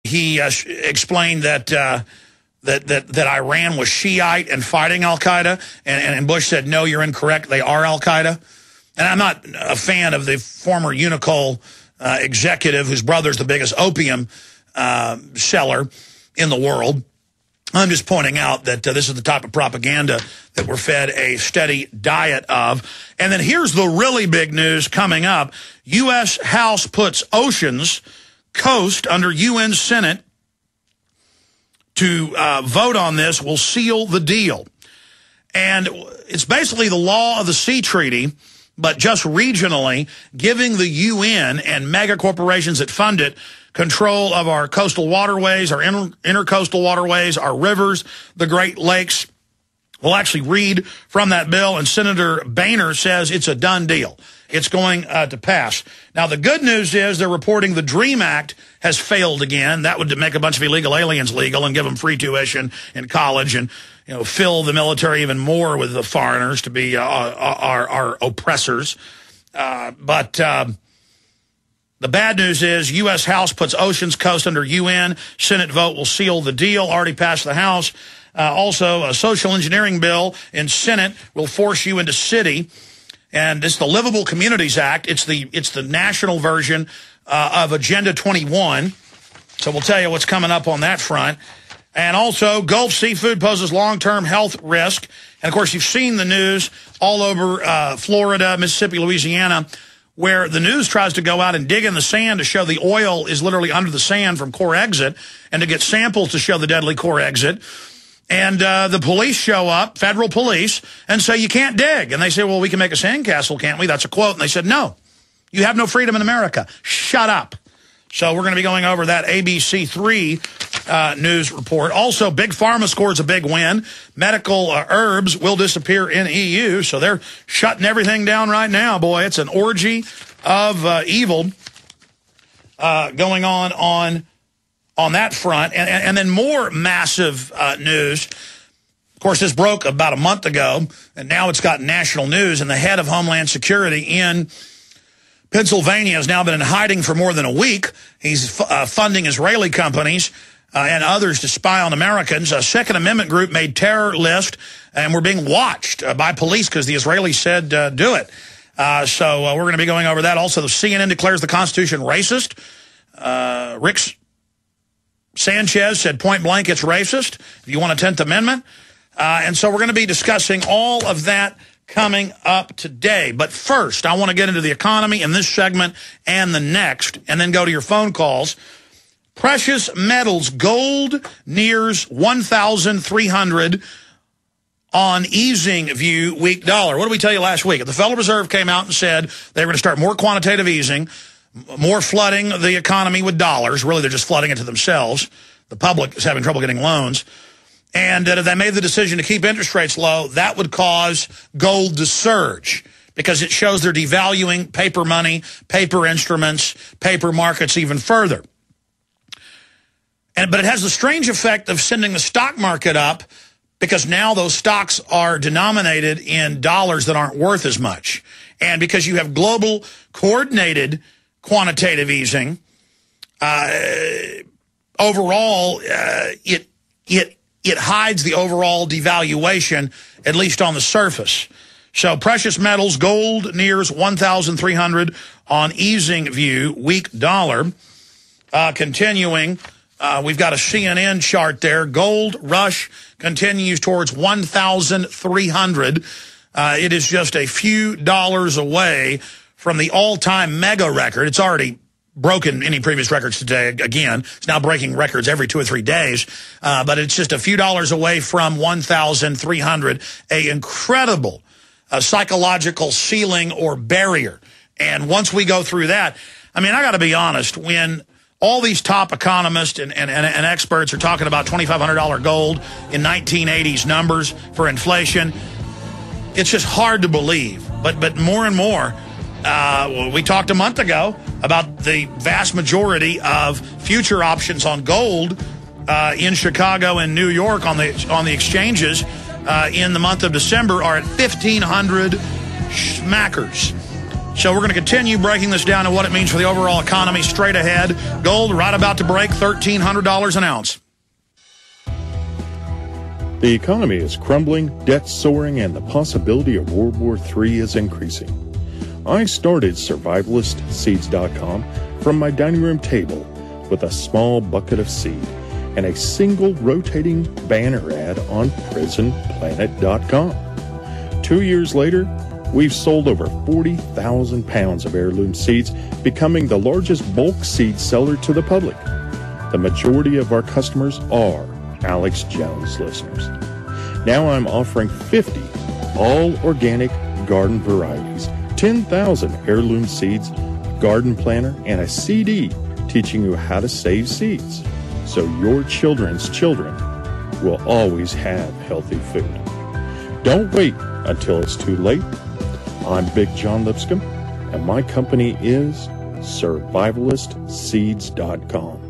He explained that that Iran was Shiite and fighting al-Qaeda, and Bush said, no, you're incorrect, they are al-Qaeda. And I'm not a fan of the former Unicol executive whose brother's the biggest opium seller in the world. I'm just pointing out that this is the type of propaganda that we're fed a steady diet of. And then here's the really big news coming up. U.S. House puts oceans coast under UN Senate to vote on this, will seal the deal. And it's basically the law of the sea treaty, but just regionally, giving the UN and mega corporations that fund it control of our coastal waterways, our intercoastal waterways, our rivers, the Great Lakes. We'll actually read from that bill, and Senator Boehner says it's a done deal. It's going to pass. Now, the good news is they're reporting the DREAM Act has failed again. That would make a bunch of illegal aliens legal and give them free tuition in college and, you know, fill the military even more with the foreigners to be our oppressors. But the bad news is U.S. House puts oceans coast under UN. Senate vote will seal the deal. Already passed the House. Also, a social engineering bill in Senate will force you into city. And it's the Livable Communities Act. It's the national version of Agenda 21. So we'll tell you what's coming up on that front. And also, Gulf seafood poses long-term health risk. And, of course, you've seen the news all over Florida, Mississippi, Louisiana, where the news tries to go out and dig in the sand to show the oil is literally under the sand from core exit, and to get samples to show the deadly core exit. And the police show up, federal police, and say, you can't dig. And they say, well, we can make a sandcastle, can't we? That's a quote. And they said, no, you have no freedom in America. Shut up. So we're going to be going over that ABC3 news report. Also, Big Pharma scores a big win. Medical herbs will disappear in EU. So they're shutting everything down right now, boy. It's an orgy of evil going on that front. And then more massive news. Of course, this broke about a month ago, and now it's got national news. And the head of Homeland Security in Pennsylvania has now been in hiding for more than a week. He's funding Israeli companies and others to spy on Americans. A Second Amendment group made terror list, and we're being watched by police because the Israelis said do it. So we're going to be going over that. Also, the CNN declares the Constitution racist. Rick Sanchez said point blank it's racist if you want a 10th Amendment. And so we're going to be discussing all of that coming up today. But first, I want to get into the economy in this segment and the next, and then go to your phone calls. Precious metals, gold nears 1,300 on easing view weak dollar. What did we tell you last week? The Federal Reserve came out and said they were going to start more quantitative easing, more flooding the economy with dollars. Really, they're just flooding it to themselves. The public is having trouble getting loans. And if they made the decision to keep interest rates low, that would cause gold to surge because it shows they're devaluing paper money, paper instruments, paper markets even further. But it has the strange effect of sending the stock market up because now those stocks are denominated in dollars that aren't worth as much. And because you have global coordinated quantitative easing, overall, it hides the overall devaluation, at least on the surface. So precious metals, gold nears 1,300 on easing view, weak dollar. Continuing, we've got a CNN chart there. Gold rush continues towards 1,300. It is just a few dollars away from the all-time mega record. It's already broken any previous records today. Again, it's now breaking records every 2 or 3 days. But it's just a few dollars away from 1,300, a incredible psychological ceiling or barrier. And once we go through that, I mean, I got to be honest, when all these top economists and experts are talking about $2,500 gold in 1980s numbers for inflation, it's just hard to believe. But more and more, we talked a month ago about the vast majority of future options on gold in Chicago and New York on the exchanges in the month of December are at 1,500 schmackers. So we're going to continue breaking this down and what it means for the overall economy straight ahead. Gold right about to break $1,300 an ounce. The economy is crumbling, debt soaring, and the possibility of World War III is increasing. I started survivalistseeds.com from my dining room table with a small bucket of seed and a single rotating banner ad on prisonplanet.com. 2 years later, we've sold over 40,000 pounds of heirloom seeds, becoming the largest bulk seed seller to the public. The majority of our customers are Alex Jones listeners. Now I'm offering 50 all-organic garden varieties, 10,000 heirloom seeds, a garden planner, and a CD teaching you how to save seeds so your children's children will always have healthy food. Don't wait until it's too late. I'm Big John Lipscomb, and my company is survivalistseeds.com.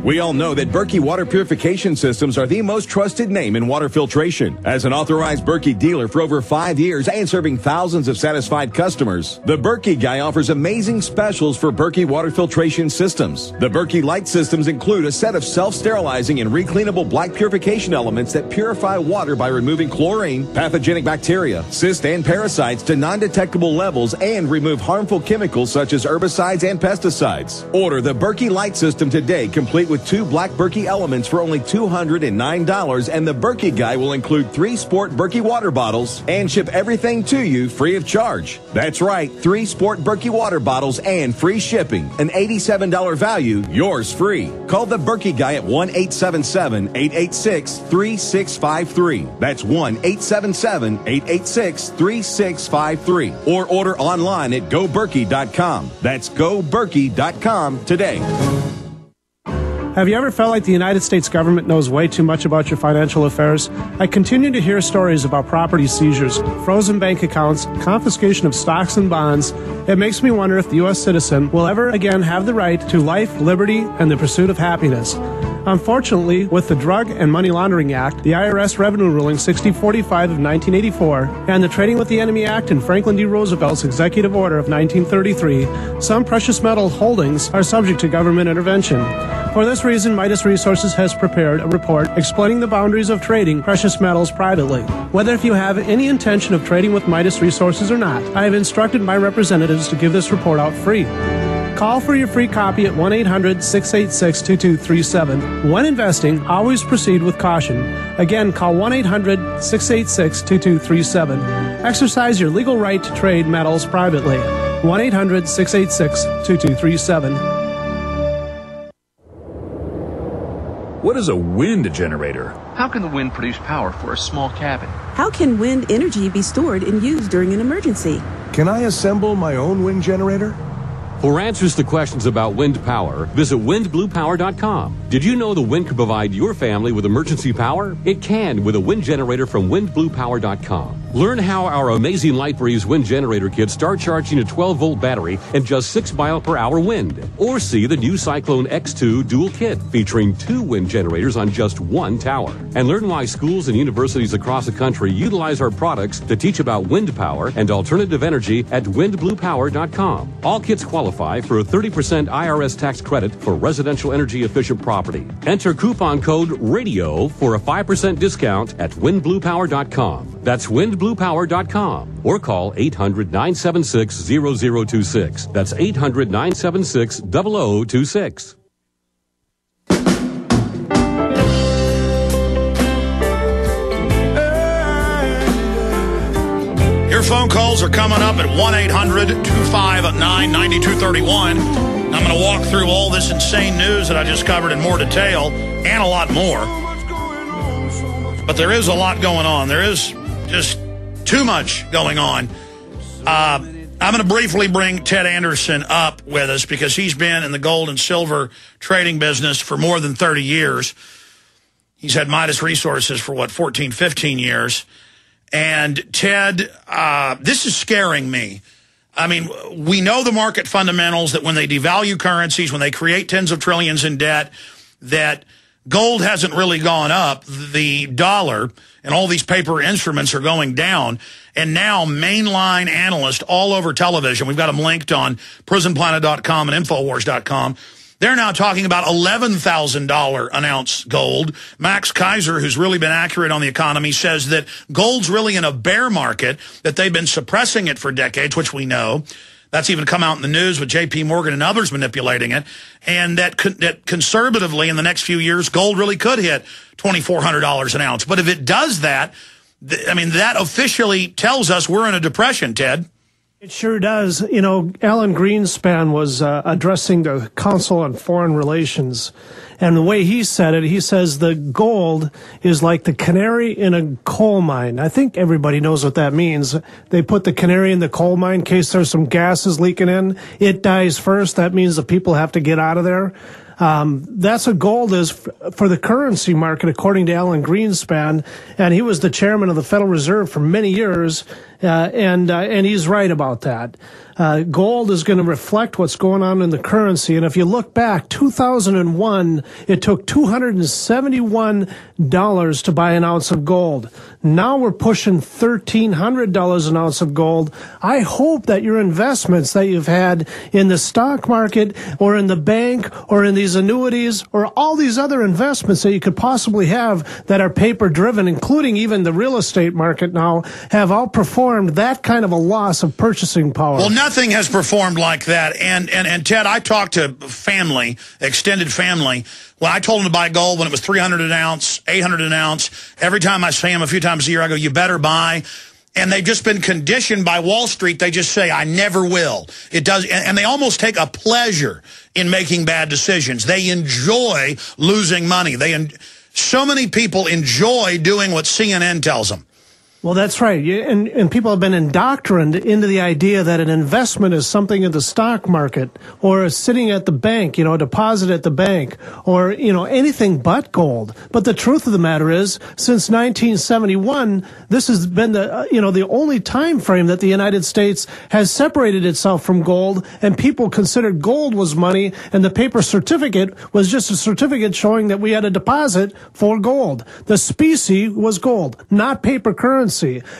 We all know that Berkey water purification systems are the most trusted name in water filtration. As an authorized Berkey dealer for over 5 years and serving thousands of satisfied customers, the Berkey Guy offers amazing specials for Berkey water filtration systems. The Berkey Light systems include a set of self-sterilizing and recleanable black purification elements that purify water by removing chlorine, pathogenic bacteria, cysts, and parasites to non-detectable levels and remove harmful chemicals such as herbicides and pesticides. Order the Berkey Light system today, complete with 2 black Berkey elements for only $209, and the Berkey Guy will include 3 sport Berkey water bottles and ship everything to you free of charge. That's right, 3 sport Berkey water bottles and free shipping. An $87 value, yours free. Call the Berkey Guy at 1-877-886-3653. That's 1-877-886-3653. Or order online at goberkey.com. That's goberkey.com today. Have you ever felt like the United States government knows way too much about your financial affairs? I continue to hear stories about property seizures, frozen bank accounts, confiscation of stocks and bonds. It makes me wonder if the U.S. citizen will ever again have the right to life, liberty, and the pursuit of happiness. Unfortunately, with the Drug and Money Laundering Act, the IRS Revenue Ruling 6045 of 1984, and the Trading with the Enemy Act and Franklin D. Roosevelt's Executive Order of 1933, some precious metal holdings are subject to government intervention. For this reason, Midas Resources has prepared a report explaining the boundaries of trading precious metals privately. Whether if you have any intention of trading with Midas Resources or not, I have instructed my representatives to give this report out free. Call for your free copy at 1-800-686-2237. When investing, always proceed with caution. Again, call 1-800-686-2237. Exercise your legal right to trade metals privately. 1-800-686-2237. What is a wind generator? How can the wind produce power for a small cabin? How can wind energy be stored and used during an emergency? Can I assemble my own wind generator? For answers to questions about wind power, visit windbluepower.com. Did you know the wind can provide your family with emergency power? It can with a wind generator from windbluepower.com. Learn how our amazing LightBreeze wind generator kits start charging a 12-volt battery and just 6 mile per hour wind. Or see the new Cyclone X2 dual kit featuring 2 wind generators on just 1 tower. And learn why schools and universities across the country utilize our products to teach about wind power and alternative energy at windbluepower.com. All kits qualify for a 30% IRS tax credit for residential energy efficient property. Enter coupon code RADIO for a 5% discount at windbluepower.com. That's windbluepower.com or call 800-976-0026. That's 800-976-0026. Your phone calls are coming up at 1-800-259-9231. I'm going to walk through all this insane news that I just covered in more detail and a lot more. But there is a lot going on. There is just too much going on. I'm going to briefly bring Ted Anderson up with us because he's been in the gold and silver trading business for more than 30 years. He's had Midas Resources for, 14, 15 years. And Ted, this is scaring me. I mean, we know the market fundamentals that when they devalue currencies, when they create tens of trillions in debt, that gold hasn't really gone up. The dollar and all these paper instruments are going down. And now mainline analysts all over television, we've got them linked on prisonplanet.com and Infowars.com, they're now talking about $11,000 an ounce gold. Max Kaiser, who's really been accurate on the economy, says that gold's really in a bear market, that they've been suppressing it for decades, which we know. That's even come out in the news with J.P. Morgan and others manipulating it. And that conservatively in the next few years, gold really could hit $2,400 an ounce. But if it does that, I mean, that officially tells us we're in a depression, Ted. It sure does. You know, Alan Greenspan was addressing the Council on Foreign Relations, and the way he said it, he says the gold is like the canary in a coal mine. I think everybody knows what that means. They put the canary in the coal mine in case there's some gases leaking in. It dies first. That means the people have to get out of there. That's what gold is for the currency market, according to Alan Greenspan, and he was the chairman of the Federal Reserve for many years, and he's right about that. Gold is going to reflect what's going on in the currency, and if you look back, 2001, it took $271 to buy an ounce of gold. Now we're pushing $1,300 an ounce of gold. I hope that your investments that you've had in the stock market or in the bank or in these annuities or all these other investments that you could possibly have that are paper-driven, including even the real estate market now, have outperformed that kind of a loss of purchasing power. Well, nothing has performed like that. And Ted, I talked to family, extended family. When I told them to buy gold when it was $300 an ounce, $800 an ounce, every time I see them a few times a year, I go, you better buy. And they've just been conditioned by Wall Street. They just say, I never will. It does. And they almost take a pleasure in making bad decisions. They enjoy losing money. So many people enjoy doing what CNN tells them. Well, that's right. And people have been indoctrinated into the idea that an investment is something in the stock market or sitting at the bank, a deposit at the bank or, anything but gold. But the truth of the matter is, since 1971, this has been the only time frame that the United States has separated itself from gold, and people considered gold was money and the paper certificate was just a certificate showing that we had a deposit for gold. The specie was gold, not paper currency.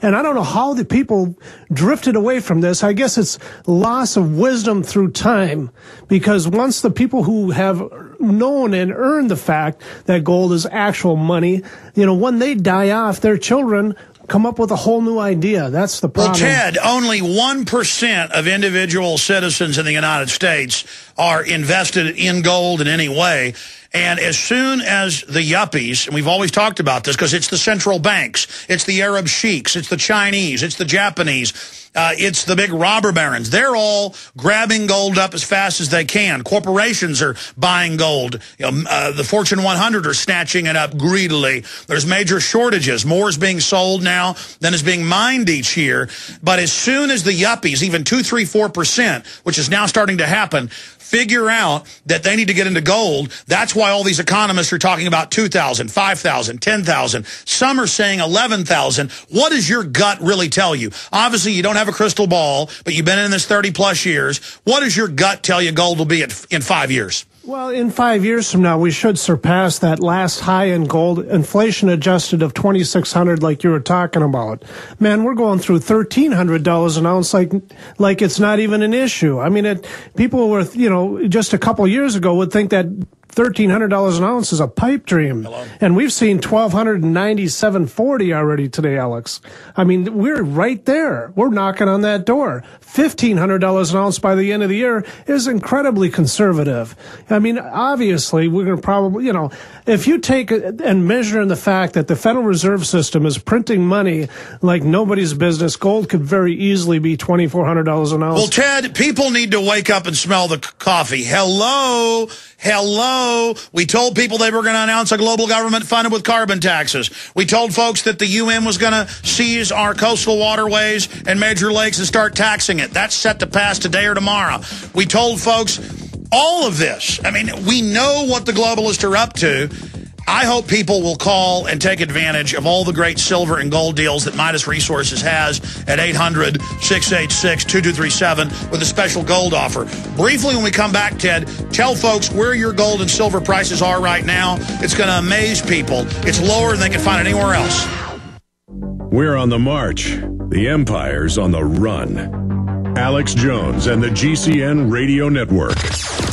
And I don't know how the people drifted away from this. I guess it's loss of wisdom through time, because once the people who have known and earned the fact that gold is actual money, when they die off, their children come up with a whole new idea. That's the problem. Well, Ted, only 1% of individual citizens in the United States are invested in gold in any way. And as soon as the yuppies, and we've always talked about this because it's the central banks, it's the Arab sheiks, it's the Chinese, it's the Japanese, it's the big robber barons. They're all grabbing gold up as fast as they can. Corporations are buying gold. The Fortune 100 are snatching it up greedily. There's major shortages. More is being sold now than is being mined each year. But as soon as the yuppies, even 2, 3, 4%, which is now starting to happen, figure out that they need to get into gold, that's why all these economists are talking about 2,000, 5,000, 10,000. Some are saying 11,000. What does your gut really tell you? Obviously, you don't have a crystal ball, but you've been in this 30-plus years. What does your gut tell you gold will be in 5 years? Well, in 5 years from now, we should surpass that last high in gold, inflation adjusted of $2,600 like you were talking about. Man, we're going through $1,300 an ounce like it's not even an issue. I mean, people were, just a couple years ago would think that $1,300 an ounce is a pipe dream. Hello. And we've seen $1,297.40 already today, Alex. I mean, we're right there. We're knocking on that door. $1,500 an ounce by the end of the year is incredibly conservative. I mean, obviously, we're going to probably, if you take and measure in the fact that the Federal Reserve System is printing money like nobody's business, gold could very easily be $2,400 an ounce. Well, Ted, people need to wake up and smell the coffee. Hello. We told people they were going to announce a global government funded with carbon taxes. We told folks that the UN was going to seize our coastal waterways and major lakes and start taxing it. That's set to pass today or tomorrow. We told folks all of this. I mean, we know what the globalists are up to. I hope people will call and take advantage of all the great silver and gold deals that Midas Resources has at 800-686-2237 with a special gold offer. Briefly, when we come back, Ted, tell folks where your gold and silver prices are right now. It's going to amaze people. It's lower than they can find it anywhere else. We're on the march. The Empire's on the run. Alex Jones and the GCN Radio Network.